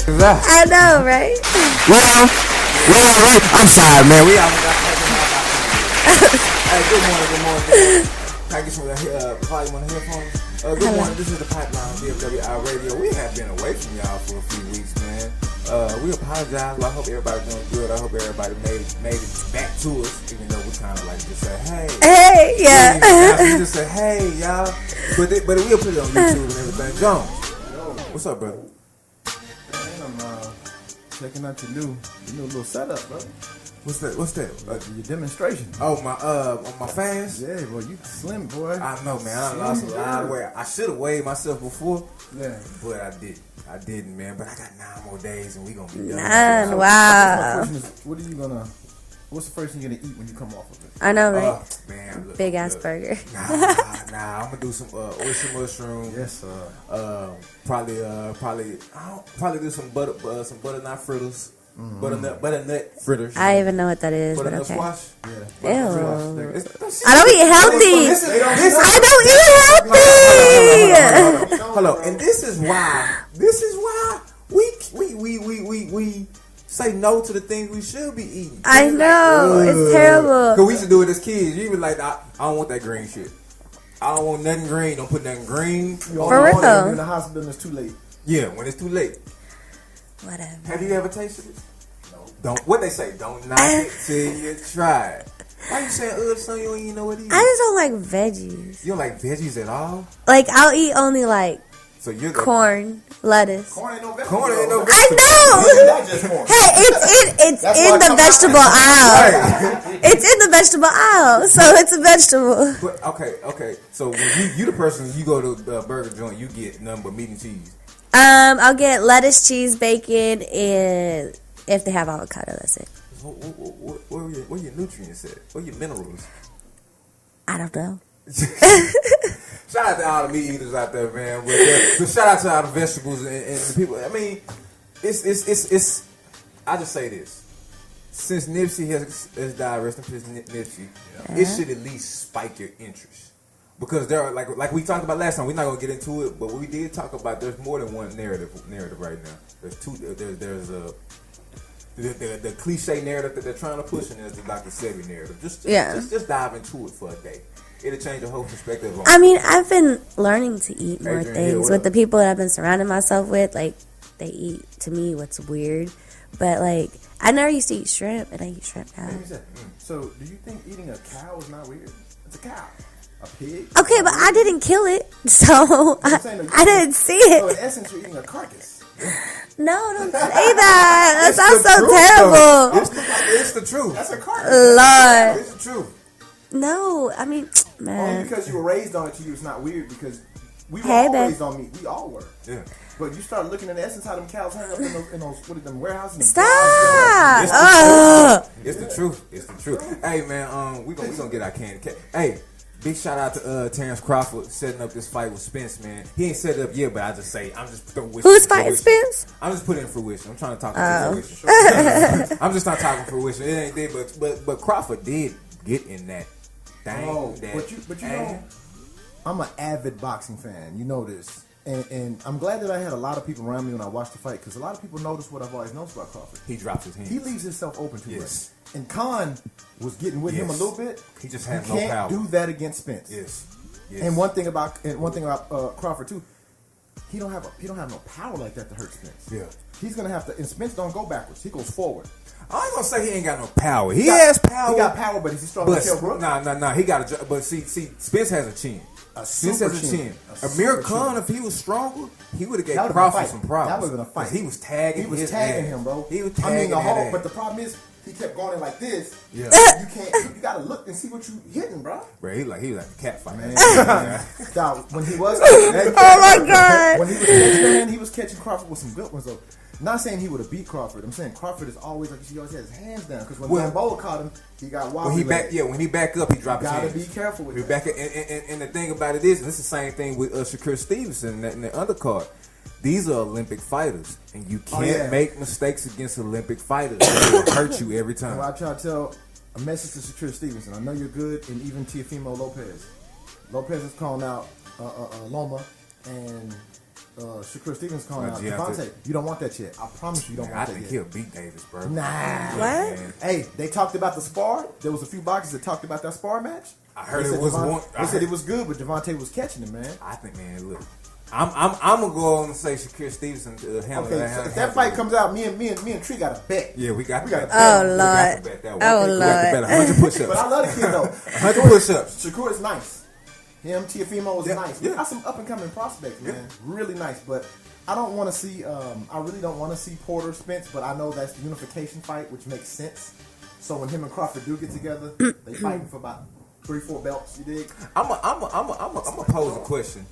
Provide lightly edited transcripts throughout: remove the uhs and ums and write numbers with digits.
I know, right? Well, I'm sorry, man. We all got Hey, good morning. Can I get some volume on the headphones? Good morning. This is the Pipeline SVNTWLV Radio. We have been away from y'all for a few weeks, man. We apologize, but I hope everybody's doing good. I hope everybody made it back to us, even though we kind of like just say, hey. Yeah. We just say, hey, y'all. But we'll put it on YouTube and everything. Jones, what's up, brother? I'm checking out your new little setup, bro. What's that? Your demonstration. Oh, my fans? Yeah, well, you slim, boy. I know, man. I lost a lot of weight. I should have weighed myself before. Yeah. But I didn't, man. But I got 9 more days and we gonna be done. 9, wow. What's the first thing you're gonna eat when you come off of it? I know, right? Man, look, big ass burger. Nah. I'm gonna do some oyster mushroom. Yes, sir. Probably do some butternut fritters. Butternut fritters. I even know what that is. Butternut okay. squash. Yeah. I don't eat healthy. I don't eat healthy. Hold on. And this is why we say no to the things we should be eating. I know. It's terrible. Because we used to do it as kids. You be like, I don't want that green shit. I don't want nothing green. Don't put nothing green. For real. You're in the hospital and it's too late. Yeah, when it's too late. Whatever. Have you ever tasted it? No. Don't. What they say? Don't knock it till you try it. Why you saying son? You don't even know what it is. I just don't like veggies. You don't like veggies at all? Like, I'll eat only like so you're corn, lettuce. Corn ain't no vegetable. I know. Hey, it's in the vegetable aisle. It's in the vegetable aisle, so it's a vegetable. But, okay. So when you the person, you go to the burger joint, you get nothing but meat and cheese. I'll get lettuce, cheese, bacon, and if they have avocado, that's it. Where are your nutrients at? Where are your minerals? I don't know. Shout out to all the meat eaters out there, man. But shout out to all the vegetables and the people. I mean, it's. I just say this: since Nipsey has died, rest in peace, Nipsey. It should at least spike your interest because there are like we talked about last time. We're not gonna get into it, but we did talk about there's more than one narrative right now. There's two. There's the cliche narrative that they're trying to push, and there's the Dr. Sebi narrative. Just dive into it for a day. It'll change your whole perspective on it. I mean, I've been learning to eat more things with the people that I've been surrounding myself with. Like, they eat, to me, what's weird. But, like, I never used to eat shrimp, and I eat shrimp now. So, do you think eating a cow is not weird? It's a cow. A pig? Okay, but I didn't kill it, so I didn't see it. So, in essence, you're eating a carcass. No, don't say that. That sounds so terrible. It's the truth. That's a carcass. Lord. It's the truth. No, I mean, man. Only because you were raised on it to you, it's not weird because we were all raised on meat. We all were. Yeah. But you start looking in the essence how them cows hang up in those what are them warehouses? Stop! It's the truth. It's the truth. Hey man, we gonna get our candy. Hey, big shout out to Terrence Crawford setting up this fight with Spence, man. He ain't set it up yet, but I'm just throwing fruition. Who's fighting Spence? I'm just putting in fruition. I'm trying to talk to fruition. I'm just not talking fruition. It ain't there, but Crawford did get in that thing. But you know, I'm an avid boxing fan. You know this. And I'm glad that I had a lot of people around me when I watched the fight because a lot of people notice what I've always noticed about Crawford. He drops his hands. He leaves himself open too much. And Khan was getting with him a little bit. He just has no Can't power. do that against Spence. Yes. And one thing about Crawford too, he don't have no power like that to hurt Spence. Yeah. He's gonna have to. And Spence don't go backwards. He goes forward. I ain't gonna say he ain't got no power. He has power. He got power, but is he strong as Kell Brook? Nah. He got a. But see, Spence has a chin. Spence has a chin. Amir Khan, if he was stronger, he would have gave Crawford some problems. That would have been a fight. He was tagging. He was tagging him, bro. He was tagging him. But the problem is, he kept going in like this. Yeah. You can't. You gotta look and see what you hitting, bro. Bro, he was like a cat fight. Man. When he was. Oh my God. When he was catching, man, he was catching Crawford with some good ones though. Not saying he would have beat Crawford. I'm saying Crawford is always like he always had his hands down because when Gamboa caught him, he got wobbly. When he back up, he dropped his hands. You gotta be careful with that. And the thing about it is, and it's the same thing with Shakur Stevenson in the undercard. These are Olympic fighters, and you can't make mistakes against Olympic fighters. They will hurt you every time. Well, I try to tell a message to Shakur Stevenson. I know you're good, and even Teofimo Lopez. Lopez is calling out Loma, and Shakur Stevens calling out Deontay. Devontae. You don't want that yet. I promise you don't I want that think yet. he'll beat Davis, bro. Nah. What? Hey, they talked about the spar. There was a few boxers that talked about that spar match. I heard They it said was Devon- one. They said it was good, but Devontae was catching it, man. I think, man, look, I'm gonna go on and say Shakur Stevenson handle Okay, that. so if that fight comes out, me and Tree got a bet. Yeah, we got to bet. Oh, We Lord. got to bet that one. Oh, We got to bet Lord. 100 push-ups. But I love the kid though. 100 push-ups. Shakur is nice. Him, Tiafimo was Yeah, nice. yeah. We got some up and coming prospects, man. Really nice. But I don't want to see. I really don't want to see Porter Spence. But I know that's the unification fight, which makes sense. So when him and Crawford do get together, they fighting for about 3-4 belts. You dig? I'm gonna pose a question.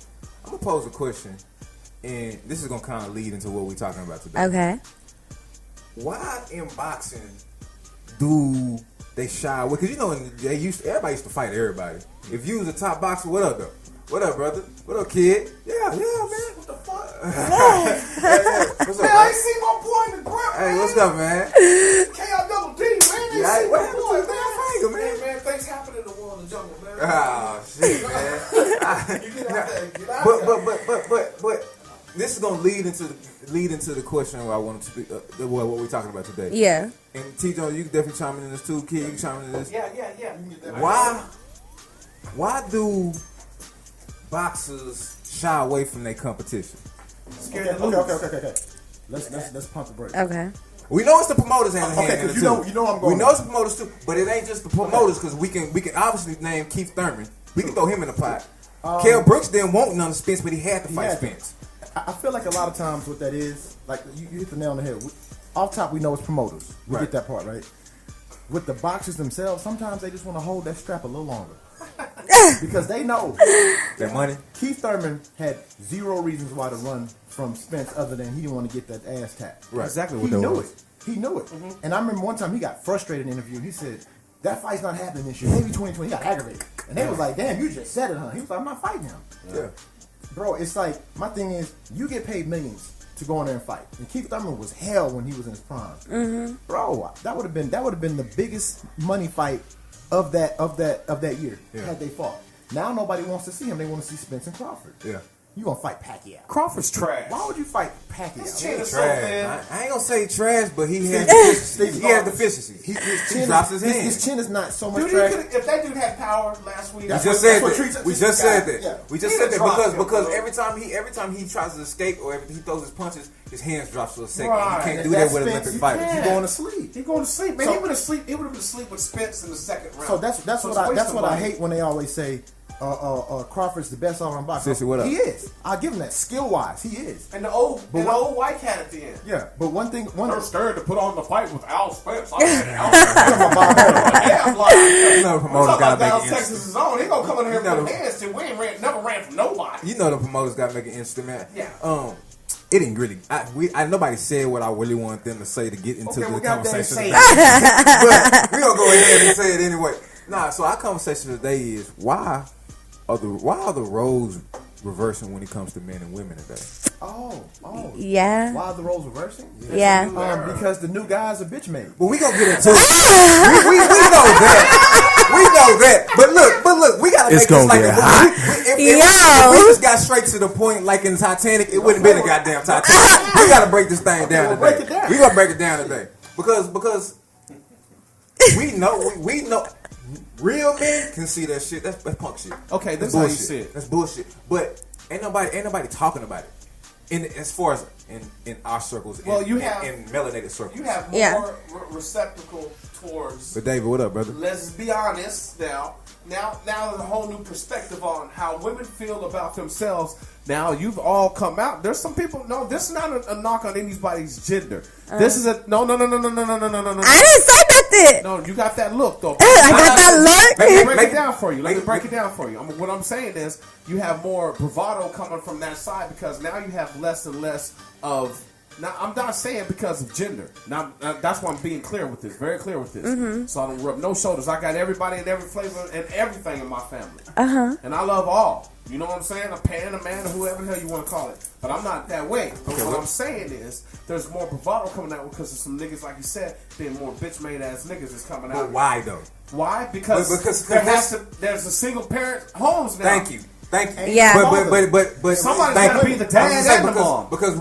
I'm gonna pose a question, and this is gonna kind of lead into what we're talking about today. Okay. Why in boxing do they shy away? Because you know, everybody used to fight everybody. If you was a top boxer, what up though? What up, brother? What up, kid? Yeah, man. What the fuck? What's up, Man, I man? ain't seen my boy in the ground. Hey, what's up, man? KIDD, man. Yeah, Ain't what seen happened my boy, to that finger, man? Man, things happen in the world of the jungle, man. Oh shit, man. You get out there, get out there. But this is gonna lead into the question where I want to speak. What we're talking about today. Yeah. And T-Joe, you can definitely chime in this too. Kid, you can chime in this. Yeah. You can get that. Why do boxers shy away from their competition? Scared to lose. Okay. Let's pump the brakes. Okay. We know it's the promoters hand in Okay, hand. 'cause you know I'm going. We know it's the promoters too, but it ain't just the promoters because we can obviously name Keith Thurman. We can throw him in the pot. Kell Brooks didn't want none of Spence, but he had to fight Spence. I feel like a lot of times what that is, like you hit the nail on the head. Off top, we know it's promoters. We Right. get that part right. With the boxers themselves, sometimes they just want to hold that strap a little longer because they know That money. Keith Thurman had zero reasons why to run from Spence other than he didn't want to get that ass tapped. Right. Exactly He what that knew was. it. He knew it. And I remember one time he got frustrated in an interview. He said, that fight's not happening this year. Maybe 2020. He got aggravated. And they was like, damn, you just said it, huh? He was like, I'm not fighting him. Yeah. Bro, it's like, my thing is, you get paid millions to go in there and fight. And Keith Thurman was hell when he was in his prime. Mm-hmm. Bro, that would have been the biggest money fight of that year had they fought. Now nobody wants to see him. They want to see Spence and Crawford. Yeah. You gonna fight Pacquiao? Crawford's trash. Why would you fight Pacquiao? His chin is so Trash. thin. I ain't gonna say trash, but he had deficiencies. He had deficiencies. He drops his hand. His chin is not so much Dude, trash. if that dude had power last week, We That's just what- said that's what that. treats- We just said that. Yeah. We just He said done that dropped him, because bro. every time he tries to escape or he throws his punches, his hands drop for a second. Right. You can't And do that that's with Spence. Olympic You fighters. You going to sleep. he going to sleep. Man, So- he would have sleep. He would have been asleep with Spence in the second round. So that's So it's what waste of I money. hate when they always say Crawford's the best all-around boxer. Sissy, what up? He is. I'll give him that. Skill-wise, he is. And the old white cat at the end. Yeah, but one thing, They're scared to put on the fight with Al Spence. I said Al Spence. Yeah, I'm like, You know the promoters gotta make Dallas, it Texas instant. is on. He gonna come in here You know with the- hands till we ain't never ran from nobody. You know the promoters gotta make it instant, man. Yeah. It didn't really. Nobody said what I really wanted them to say to get into Okay, the we got that conversation. say But we gonna go ahead and say it anyway. Nah, so our conversation today is why are the roles reversing when it comes to men and women today? Oh. Yeah. Why are the roles reversing? Yeah. Because the new guys are bitch made. But we gonna get into it. we know that. We know that. But look, we gotta It's make this gonna like get a hot. if we just got straight to the point like in Titanic, it wouldn't have been a goddamn Titanic. We gotta break this thing down well, today. break it down. We gonna break it down today. Because we know real men can see that shit. That's punk shit. Okay, That's this how you bullshit. see it. That's bullshit. But ain't nobody talking about it. As far as in our circles, Well, in melanated circles. You have more Yeah. receptacle towards. But David, what up, brother? Let's be honest now. Now there's a whole new perspective on how women feel about themselves. Now you've all come out. There's some people. No, this is not a knock on anybody's gender. This is a no. I didn't say nothing. No, you got that look though. I got that look. Let me break Make- it down for you. Let me make- break it down for you. What I'm saying is, you have more bravado coming from that side because now you have less and less of. Now I'm not saying because of gender. Now that's why I'm being clear with this, very clear with this. So I don't rub no shoulders. I got everybody in every flavor and everything in my family, and I love all. You know what I'm saying? A pan, a man, or whoever the hell you want to call it. But I'm not that way. But what I'm saying is, there's more bravado coming out because of some niggas, like you said, being more bitch made ass niggas is coming out. But why though? Why? Because Because there's a single parent homes now. Thank you. Thank you. Yeah. But somebody's thank gotta you. be the dad and the mom. because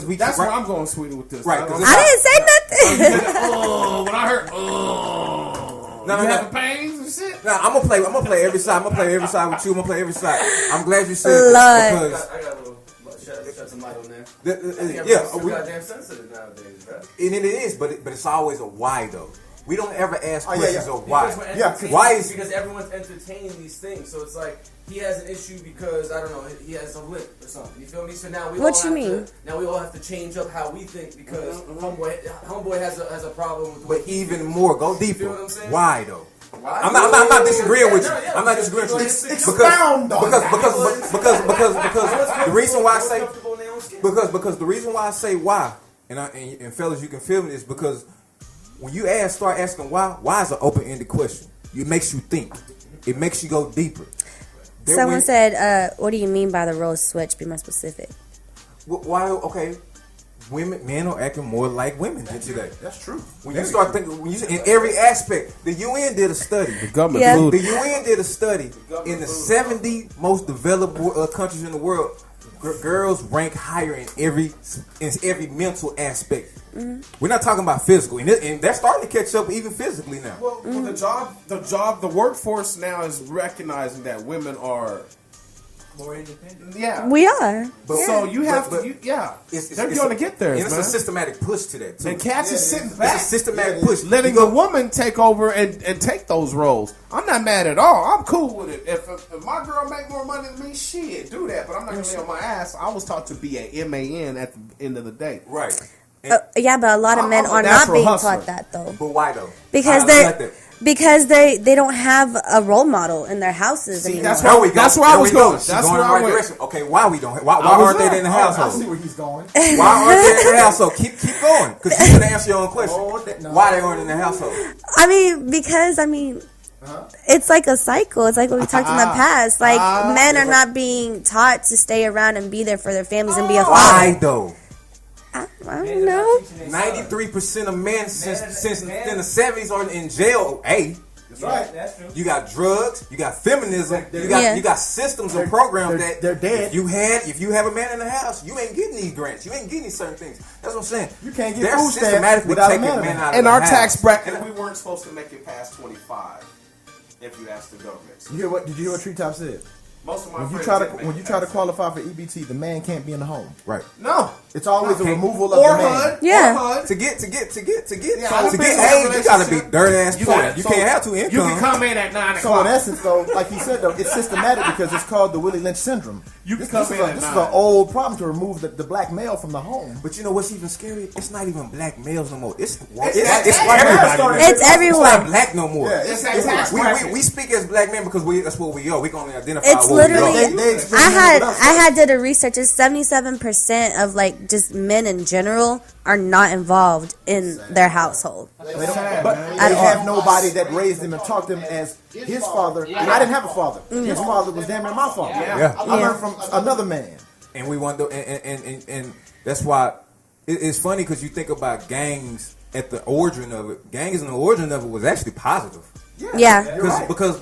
we. That's where I'm going, sweetie, with this. Right. I didn't say nothing. Oh, when I heard, No, you having pains and shit. Nah, I'm gonna play every side. I'm gonna play every side with you. I'm gonna play every side. I'm glad you said Lord. that because I got a little shed some light on there. yeah, Goddamn sensitive nowadays, bro. and it is, but it's always a why though. We don't ever ask questions of Because why. we're Yeah, entertaining- why is because everyone's entertaining these things. So it's like he has an issue because I don't know, he has a limp or something. You feel me? So now we What all you have mean? to now we all have to change up how we think because homeboy has a problem with the way but he even thinks. more, go You deeper. feel what I'm saying? Why though? Why? I'm not disagreeing with you. Yeah, I'm not disagreeing with you Expound on that. because the reason why I say Comfortable in their own skin. because the reason why I say why and fellas, you can feel me, is because when you start asking why is an open-ended question. It makes you think. It makes you go deeper. Someone said, "What do you mean by the role switch? Be more specific." Why? Okay, men are acting more like women today. That's true. When you start thinking, in every aspect, the UN did a study. The government Yeah. food. The UN did a study in the 70 most developed countries in the world. Girls rank higher in every mental aspect. Mm-hmm. We're not talking about physical, and they're starting to catch up even physically now. Well, the workforce now is recognizing that women are More independent. Yeah. We are. So you have to, they're going to get there, and man. it's a systematic push to that, too. And cats is sitting It's back, a systematic push. letting the woman take over and take those roles. I'm not mad at all. I'm cool with it. If my girl make more money than me, shit, do that. But I'm not going to lay on my ass. I was taught to be a MAN at the end of the day. Right. Yeah, but a lot of men I'm a are not natural being hustler. taught that though. But why though? Because they don't have a role model in their houses anymore. That's where I was going. That's where I went. Direction. Okay, why we don't? Why aren't they in the I household? see where he's going. Why aren't they in the household? Keep going, because you can answer your own question. Why they aren't in the household? Because it's like a cycle. It's like what we talked in the past. Like men are not being taught to stay around and be there for their families and be a father. Why though? I don't know. 93% of men since in the 70s are in jail. That's right. That's true. You got drugs, you got feminism, you got systems and programs that they're dead. If you have a man in the house, you ain't getting these grants, you ain't getting these certain things. That's what I'm saying. You can't get They're food stamps systematically without a taking man men out of In the our house. tax bracket, we weren't supposed to make it past 25 if you ask the government. Did you hear what Treetop said? Most of my When you friends try to didn't make when you it try to past qualify for EBT, the man can't be in the home. Right. No. It's always a removal of Or the man. HUD. Yeah. Or HUD. To get I've to been get in a aid, you gotta be relationship. dirt ass You poor. got- You so can't have two You incomes. can come in at 9 So in o'clock. essence, though, like he said, though, it's systematic because it's called the Willie Lynch syndrome. You can This come is in at this is 9. an old problem to remove the black male from the home. But you know what's even scary? It's not even black males no more. It's everybody. everybody. It's It's not everyone. black no more. Yeah, It's that tax bracket. We speak as black men because that's what we are. We can only identify It's what literally. we are. They experiment with us. I had did a research. It's 77% of like just men in general are not involved in their household. But they have nobody that raised him and taught them as his father. And I didn't have a father. His father was damn near my father. Yeah. I learned from another man. And we want to, and that's why it's funny because you think about gangs at the origin of it. Gangs in the origin of it was actually positive. Yeah. Because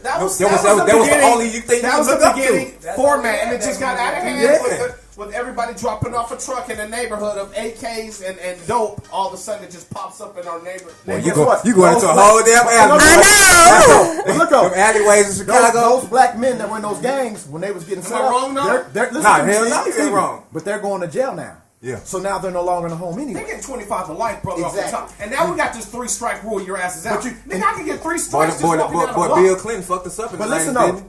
That was the only thing that you was look the up beginning to. format, and it just got out of hand Yeah. with everybody dropping off a truck in the neighborhood of AKs and dope. All of a sudden, it just pops up in our neighborhood. Well, Guess what? you going into a whole damn alley. I know. But look up. Them alleyways in Chicago. Those black men that were in those gangs when they was getting set I up, wrong, though? they're listen Nah, to me, hell Steve, no, you ain't Steve, wrong. But they're going to jail now. Yeah. So now they're no longer in the home They anyway. get 25 to life, brother, off the Exactly. top. And now we got this 3-strike rule. Your ass is out. But you- Nigga, I can get 3 Boy, strikes just boy, walking down the block. Bill Clinton fucked us up in But the listen 90s, though,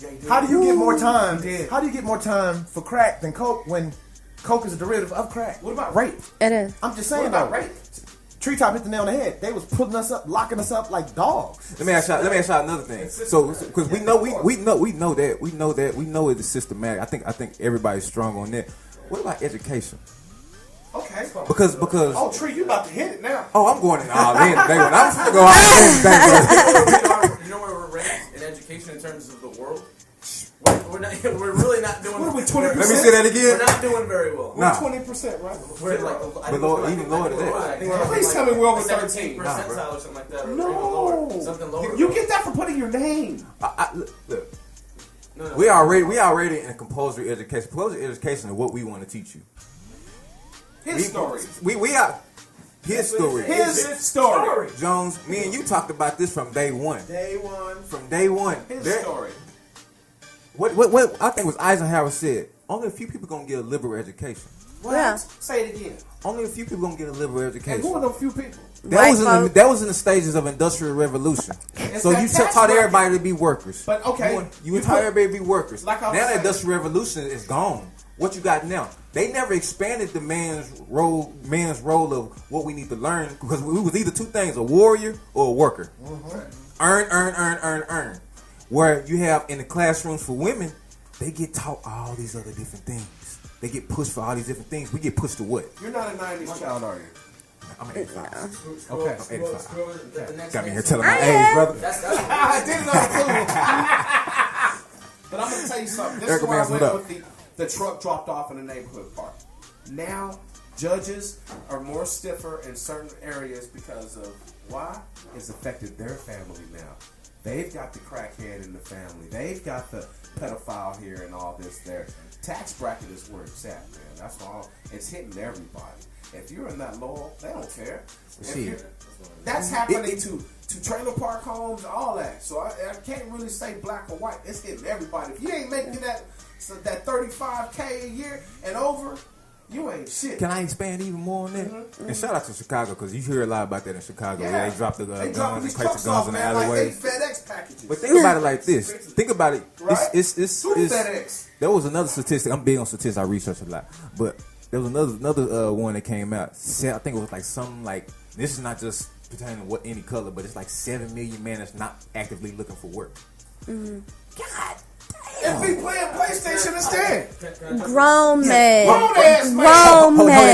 didn't he? how do you get more time? did. How do you get more time for crack than coke when coke is a derivative of crack? What about rape? It is. I'm just What saying about though. rape? Treetop hit the nail on the head. They was putting us up, locking us up like dogs. Let me ask y'all another thing. So, because we know it is systematic. I think everybody's strong on that. What about education? Okay. Because Oh, Tree, you about to hit it now. I'm going in all in today. When I'm gonna go out in You know where we're ranked in education in terms of the world? We're really not doing. What are we, 20%? Let me say that again. We're not doing very well. Nah. 20%, right? We're like, But Lord, even lower than that. Please tell me we're over 13 13. percentile or something like that. Or No. even lower. Something lower. You get that for putting your name. Look, No. We already in compulsory education. Compulsory education is what we want to teach you. His story. We are his story. His story. Jones, me and you talked about this from day one. From day one. His story. What I think was Eisenhower said. Only a few people gonna get a liberal education. What? Yeah. Say it again. Only a few people gonna get a liberal education. And who are those few people? That was in the stages of industrial revolution. So you taught everybody to be workers. But okay, you taught everybody to be workers. Like now the industrial revolution is gone. What you got now? They never expanded the man's role of what we need to learn because we was either two things: a warrior or a worker. Earn. Where you have in the classrooms for women, they get taught all these other different things. They get pushed for all these different things. We get pushed to what? You're not a 90s child, are you? I'm 85. Okay. I'm 85. Got me here telling my age, brother. I didn't know. But I'm going to tell you something. This is where I went with the truck dropped off in the neighborhood park. Now, judges are more stiffer in certain areas because of why? It's affected their family now. They've got the crackhead in the family. They've got the pedophile here and all this there. Tax bracket is where it's at, man. That's all. It's hitting everybody. If you're in that low, they don't care. That's happening to trailer park homes, all that. So I can't really say black or white. It's hitting everybody. If you ain't making that $35K a year and over, you ain't shit. Can I expand even more on that? Mm-hmm. And shout out to Chicago because you hear a lot about that in Chicago. Yeah. They drop the guns and crates of guns in the alleyways. Like FedEx packages. But think about it like this. Think about it. Right? It's FedEx. There was another statistic. I'm big on statistics. I research a lot. But there was another one that came out. I think it was like something like, this is not just pertaining to any color, but it's like 7 million men that's not actively looking for work. Mm-hmm. God. If we playing PlayStation instead. Grown men. Hold that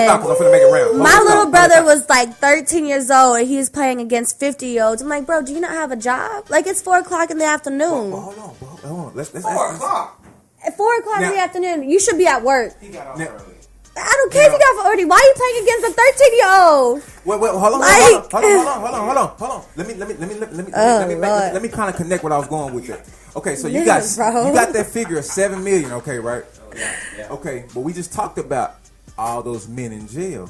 thought, 'cause I'm finna make it round. My little brother was like 13 years old and he's playing against 50-year-olds. I'm like, bro, do you not have a job? Like, it's 4 o'clock in the afternoon. Hold on. Let's 4 o'clock. At 4 o'clock in the afternoon, you should be at work. He got off early. I don't care if you got off early. Why are you playing against a 13-year-old? Wait, hold on. Let me kind of connect what I was going with it. Okay, so you got that figure of 7 million, okay, right? Yeah. Okay, but we just talked about all those men in jail.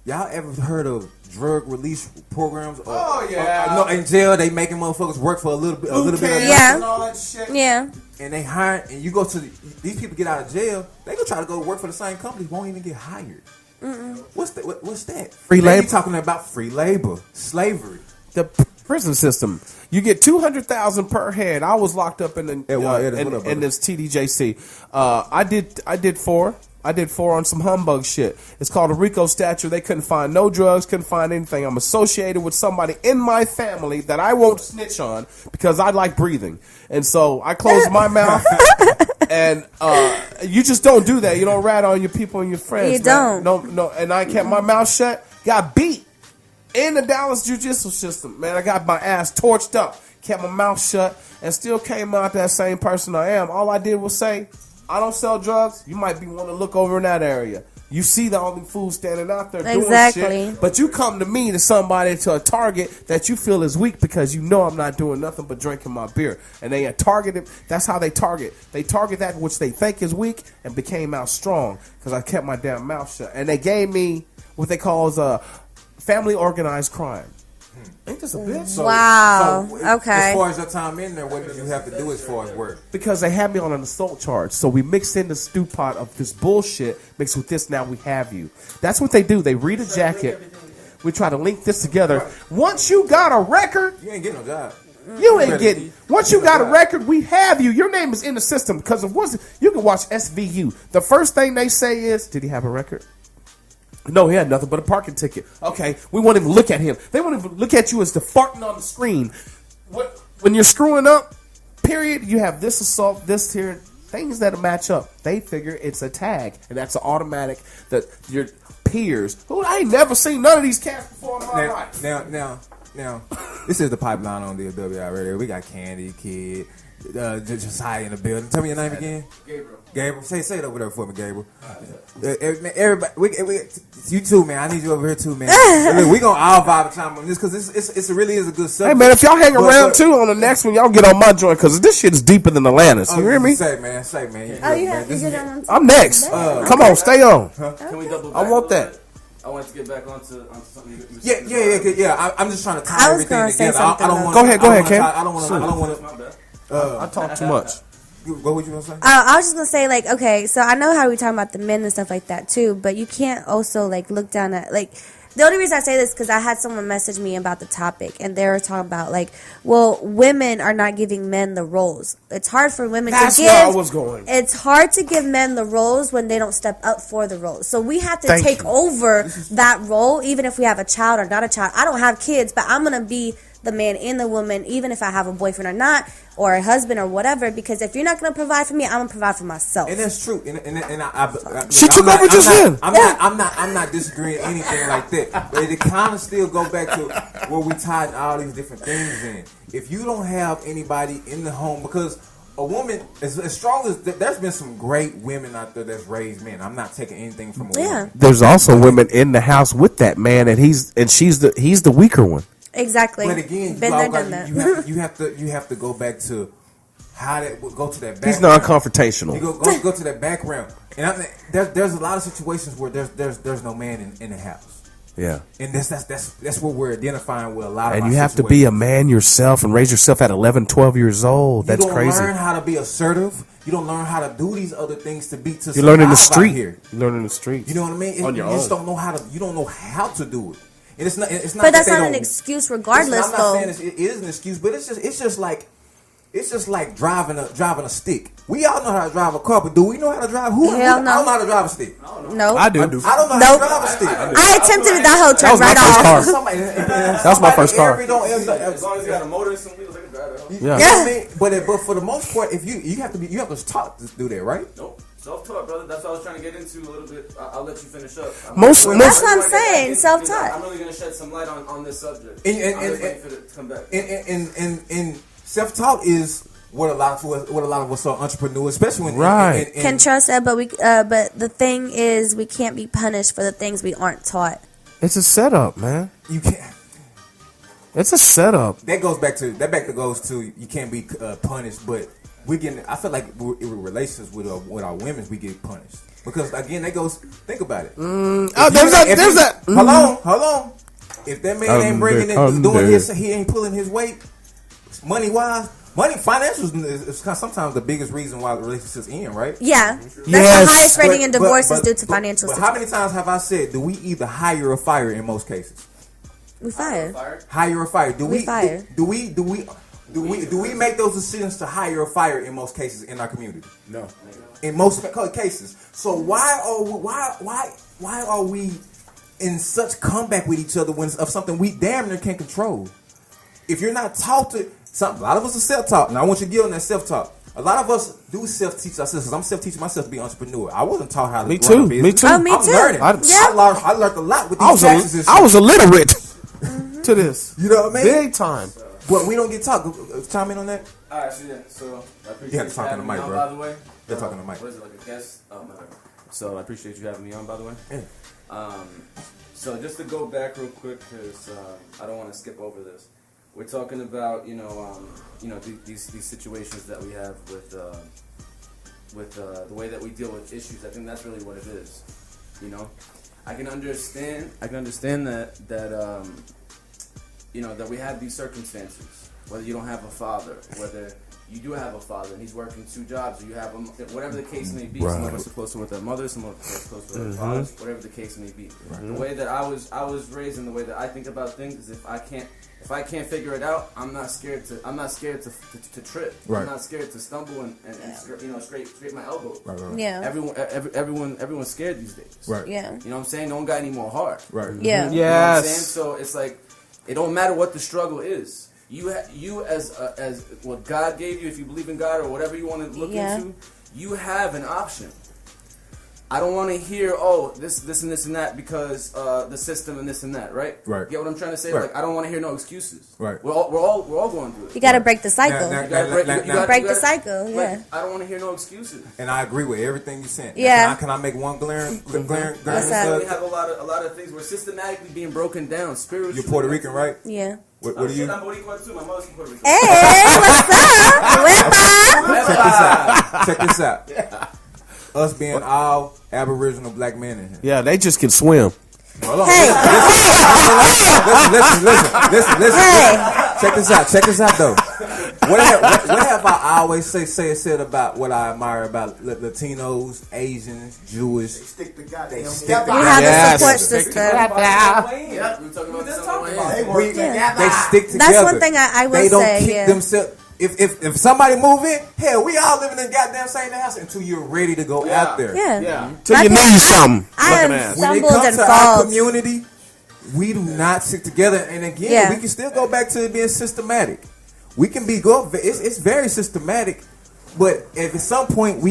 Y'all ever heard of drug release programs? No, in jail they making motherfuckers work for a little bit. Yeah. And all that shit. Yeah. And they hire, and you go to these people get out of jail, they go try to go work for the same company, won't even get hired. What's that? Free labor. You talking about free labor, slavery. The prison system. You get $200,000 per head. I was locked up in this TDJC. I did 4 on some humbug shit. It's called a RICO statute. They couldn't find no drugs, couldn't find anything. I'm associated with somebody in my family that I won't snitch on because I like breathing. And so I closed my mouth. And you just don't do that. You don't rat on your people and your friends. You don't. No. And I kept my mouth shut. Got beat in the Dallas judicial system. Man, I got my ass torched up. Kept my mouth shut and still came out that same person I am. All I did was say, I don't sell drugs. You might be wanting to look over in that area. You see the only fool standing out there doing shit. But you come to me, to somebody, to a target that you feel is weak because you know I'm not doing nothing but drinking my beer. And they are targeted. That's how they target. They target that which they think is weak and became out strong because I kept my damn mouth shut. And they gave me what they call family organized crime. Ain't this a bitch? Wow. Okay. As far as your time in there, what did you have to do as far as work? Because they had me on an assault charge. So we mixed in the stew pot of this bullshit mixed with this. Now we have you. That's what they do. They read a jacket. We try to link this together. Once you got a record, you ain't getting no job. You ain't getting. Once you got a record, we have you. Your name is in the system because of what you can watch SVU. The first thing they say is, "Did he have a record?" No, he had nothing but a parking ticket. Okay, we won't even look at him. They won't even look at you as the farting on the screen. When you're screwing up, period, you have this assault, this here, things that match up. They figure it's a tag, and that's an automatic that your peers, who I ain't never seen none of these cats before in my life. Now, This is the pipeline on the WI Radio. We got Candy, Kid, Josiah in the building. Tell me your name again. Gabriel. Say it over there for me, Gabriel. Everybody, you too, man. I need you over here too, man. Look, we gonna all vibe time on this because it really is a good subject. Hey man, if y'all hang around too on the next one, y'all get on my joint because this shit is deeper than Atlantis. You hear me? Say man. Oh, you have to get on. I'm next. Come on, stay on. Can we double back? I want that. I wanted to get back onto something. Yeah. I'm just trying to tie everything together. I don't want. Go ahead, Ken. I don't want to. I talk too much. What would you gonna say? I was just gonna say, like, okay, so I know how we talking about the men and stuff like that too, but you can't also like look down at like. The only reason I say this is because I had someone message me about the topic, and they were talking about like, well, women are not giving men the roles. It's hard for women to give. That's where I was going. It's hard to give men the roles when they don't step up for the roles. So we have to take over that role, even if we have a child or not a child. I don't have kids, but I'm gonna be the man and the woman, even if I have a boyfriend or not, or a husband or whatever. Because if you're not going to provide for me, I'm going to provide for myself. And that's true. And she took over just then. I'm not disagreeing anything like that. But it kind of still go back to where we tied all these different things in. If you don't have anybody in the home, because a woman, as strong as there's been some great women out there that's raised men. I'm not taking anything from a woman. There's also women in the house with that man, and he's the weaker one. Exactly. But again, you have to go back to how that go to that background. He's non-confrontational. You go to that background, and there's a lot of situations where there's no man in the house. Yeah, and that's what we're identifying with a lot of. And you have to be a man yourself and raise yourself at 11, 12 years old. That's crazy. You don't learn how to be assertive. You don't learn how to do these other things to be to. You learn in the street. You learn in the street. You know what I mean? You just don't know how to. You don't know how to do it. And it's not. But that's not an excuse, regardless. I'm not saying it is an excuse, but it's just like driving a stick. We all know how to drive a car, but do we know how to drive? Hell no. I don't know how to drive a stick. No, I do. I don't know how to drive a stick. I attempted that whole trip right off. That was my first car. As long as you got a motor and some wheels, I can drive it. You know what I mean? But for the most part, if you have to taught to do that, right? Nope. Self-taught, brother. That's what I was trying to get into a little bit. I'll let you finish up. That's what I'm saying. Self-taught. I'm really going to shed some light on this subject. And for it to come back. And self-taught is what a lot of us are entrepreneurs, especially when can trust that, but the thing is, we can't be punished for the things we aren't taught. It's a setup, man. You can't. It's a setup. That goes back to you can't be punished, but. I feel like in relations with our women, we get punished because again, that goes. Think about it. Hold on. If that man ain't bringing it, doing he ain't pulling his weight, money financials is sometimes the biggest reason why relationships end, right? Yeah, that's the highest rating in divorce is due to financial. But how many times have I said, do we either hire or fire in most cases? We fire. Hire or fire? We fire. Do we make those decisions to hire or fire in most cases in our community? No. In most cases. So why are we in such comeback with each other of something we damn near can't control? If you're not taught to something, a lot of us are self-taught, and I want you to get on that self-taught. A lot of us do self-teach ourselves because I'm self-teaching myself to be an entrepreneur. I wasn't taught how to run a business. Me too. Oh, me too. I'm learning. I learned a lot with these taxes. I was illiterate to this. You know what I mean? Big time. But we don't get taught. Chime in on that. All right, so I appreciate you have to talk on the mic, bro. bro. By the way, they're talking on the mic. What is it, like a guest? Oh, no. So I appreciate you having me on, by the way. Yeah. So just to go back real quick, because I don't want to skip over this. We're talking about these situations that we have with the way that we deal with issues. I think that's really what it is. You know, I can understand that that we have these circumstances, whether you don't have a father, whether you do have a father and he's working 2 jobs, or you have whatever the case may be. Right. Some of us are closer with our mothers, some of us are closer with our fathers, whatever the case may be. Right. The way that I was raised and the way that I think about things is if I can't figure it out, I'm not scared to trip. Right. I'm not scared to stumble and scrape my elbow. Right. Yeah. Everyone's scared these days. Right. Yeah. You know what I'm saying? No one got any more heart. Right. Yeah. You know what I'm saying? So it's like it don't matter what the struggle is. You as what God gave you, if you believe in God or whatever you want to look into, you have an option. I don't want to hear, this and this and that because the system and this and that, right? Right. Get what I'm trying to say? Right. Like, I don't want to hear no excuses. Right. We're all going through it. You got to break the cycle. Now, You gotta break the cycle, yeah. I don't want to hear no excuses. And I agree with everything you said. Yeah. Can I make one glaring What's that? We have a lot of things. We're systematically being broken down spiritually. You're Puerto Rican, right? Yeah. What are you? I'm Boricua too. My mother's from Puerto Rico. Hey, what's up? Check this out. Us being all Aboriginal black men in here. Yeah, they just can swim. Hold on. Hey. Listen. Hey. Check this out though. What have I always said about what I admire about Latinos, Asians, Jewish? They stick the goddamn. You have a support system. We were talking about this on the way. They work together. They stick together. That's one thing I will they don't say. kick themselves. If somebody move in, hell, we all living in goddamn same house until you're ready to go out there. Yeah. Till you need something. I Looking have at. When it stumbled comes and to our falls. community, we do not stick together. And again, Yeah. we can still go back to it being systematic. We can be good. It's very systematic. But if at some point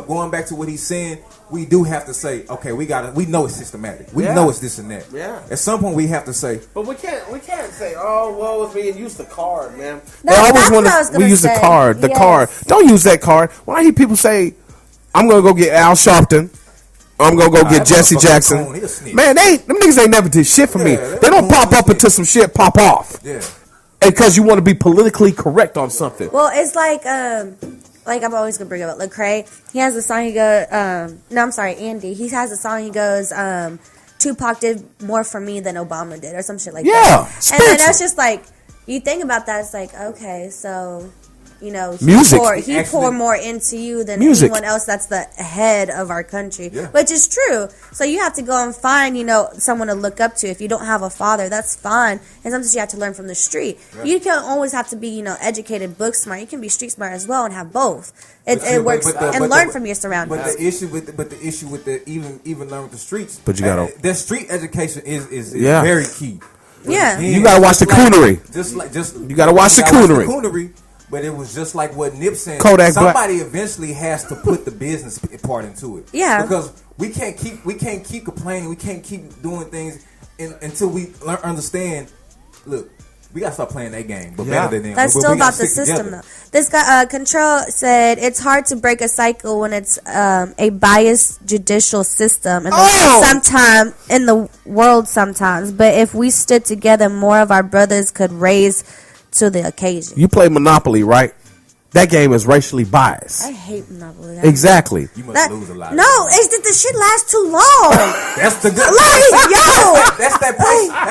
going back to what he's saying, we do have to say, okay, we know it's systematic. We know it's this and that. Yeah. At some point we have to say, But we can't say, oh, well, it's being used the card, man. That's what I was gonna we use the say. card. The Yes. card. Don't use that card. When I hear people say, I'm gonna go get Al Sharpton, I'm gonna go get that Jesse motherfucker Jackson. coon, he a snitch. Man, them niggas ain't never did shit for me. Yeah, They don't coon, pop he a up until some shit pop off. yeah. Because you want to be politically correct on something. Well, it's like I'm always gonna bring up Lecrae. He has a song. He goes, Andy. He has a song. He goes, Tupac did more for me than Obama did, or some shit like that. And spiritual. then that's just like, you think about that. It's like, okay, so Music. He poured more into you than Music. anyone else that's the head of our country, Yeah. which is true. So you have to go and find, someone to look up to. If you don't have a father, that's fine. And sometimes you have to learn from the street. Yeah. You don't always have to be, educated, book smart. You can be street smart as well and have both. It works and learn from your surroundings. But the issue with the even learn with the streets. But you gotta- the street education is Yeah. very key. But Yeah. You gotta watch the coonery. You gotta watch the coonery. But it was just like what Nip said. Kodak Black. Somebody eventually has to put the business part into it. Yeah. Because we can't keep complaining. We can't keep doing things until we understand. Look, we gotta start playing that game, but better than them. That's But still we gotta about the stick system, together. though. This guy, Control, said it's hard to break a cycle when it's a biased judicial system and sometime in the world sometimes. But if we stood together, more of our brothers could raise to the occasion. You play Monopoly, right? That game is racially biased. I hate Monopoly. Exactly. You must lose a lot. No, it's that the shit lasts too long. That's the good. That's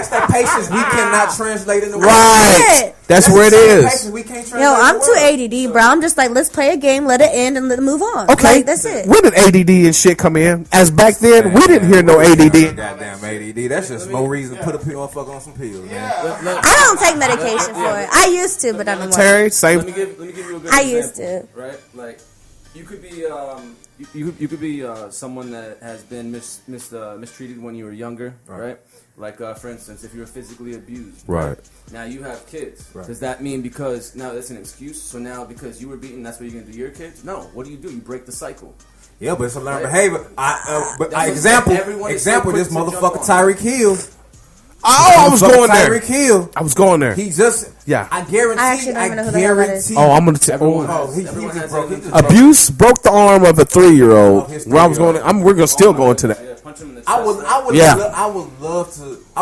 that patience we cannot translate in the world. Right. That's where it is. Patience we can't translate Yo, in the I'm world. too ADD, bro. I'm just like, let's play a game, let it end, and let it move on. Okay. Like, that's it. When did ADD and shit come in? As back then, we didn't hear no ADD. Goddamn ADD. That's just more reason to put a motherfucker on some pills, man. I don't take medication for it. I used to, but I don't. Terry, Let same. me give you a good I example, used to. right? Like, you could be you could be someone that has been mistreated when you were younger, right? Like, for instance, if you were physically abused, Right. Now you have kids. Right. Does that mean because now that's an excuse? So now because you were beaten, that's what you're gonna do to your kids? No. What do? You break the cycle. Yeah, but it's a learned Right. behavior. Example, everyone is so quick this to jump motherfucker on. Tyreek Hill. Oh, I was going there. Tyreek Hill. I was going there. He just, Yeah. I guarantee. I actually don't even know who the hell that is. guarantee. Oh, I'm gonna tell. He Everyone just has broke. that He just in broke. Abuse broke the arm of a 3-year-old. Oh, his Where I was going. 3-year-old. We're gonna still go into that. Yeah, punch him in the chest. I